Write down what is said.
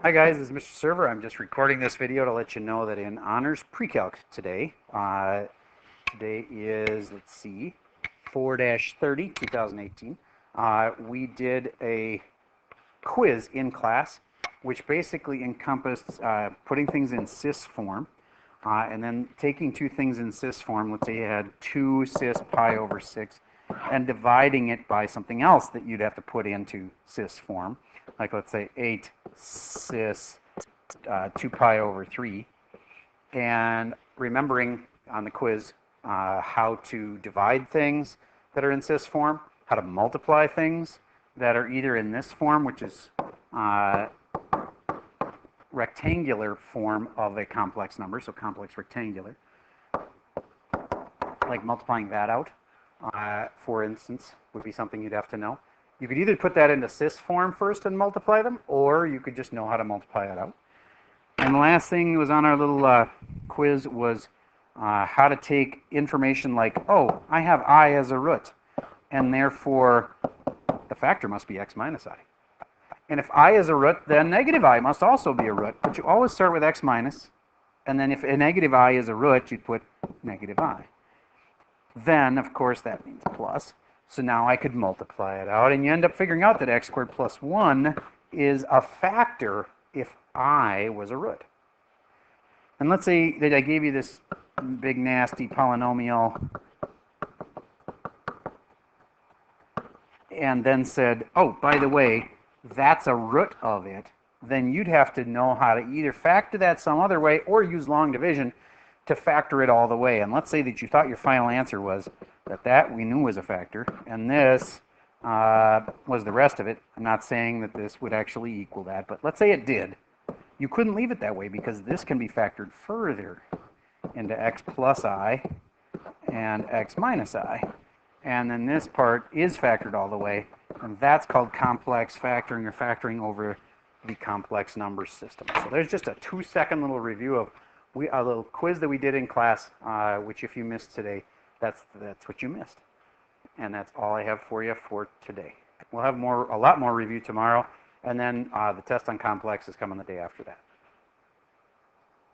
Hi guys, this is Mr. Server. I'm just recording this video to let you know that in Honors Pre-Calc today, today is, let's see, 4-30, 2018, we did a quiz in class, which basically encompassed putting things in cis form, and then taking two things in cis form, let's say you had 2 cis pi over 6, and dividing it by something else that you'd have to put into cis form, like let's say 8 cis 2 pi over 3, and remembering on the quiz how to divide things that are in cis form, how to multiply things that are either in this form, which is rectangular form of a complex number, so complex rectangular, like multiplying that out, for instance, would be something you'd have to know. You could either put that into cis form first and multiply them, or you could just know how to multiply it out. And the last thing was on our little quiz was how to take information like, oh, I have I as a root, and therefore the factor must be x minus I. And if I is a root, then negative I must also be a root. But you always start with x minus, and then if a negative I is a root, you'd put negative I. Then, of course, that means plus. So now I could multiply it out, and you end up figuring out that x squared plus 1 is a factor if I was a root. And let's say that I gave you this big nasty polynomial and then said, oh, by the way, that's a root of it, then you'd have to know how to either factor that some other way or use long division to factor it all the way. And let's say that you thought your final answer was that we knew was a factor, and this was the rest of it. I'm not saying that this would actually equal that, but let's say it did. You couldn't leave it that way because this can be factored further into x plus I and x minus I. And then this part is factored all the way, and that's called complex factoring, or factoring over the complex number system. So there's just a 2-second little review of a little quiz that we did in class, which if you missed today, that's what you missed. And that's all I have for you for today. We'll have a lot more review tomorrow, and then the test on complex is coming the day after that.